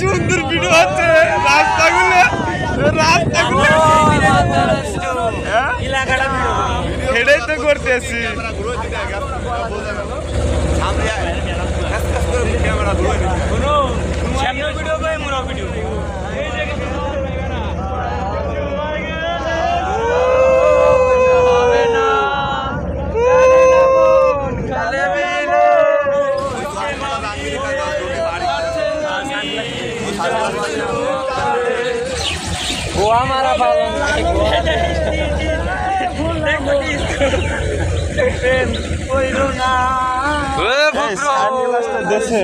সুন্দর ভিডিও আছে রাস্তাগুলো হেডেই তো করতেছি গোয়া মারা পালন দেশে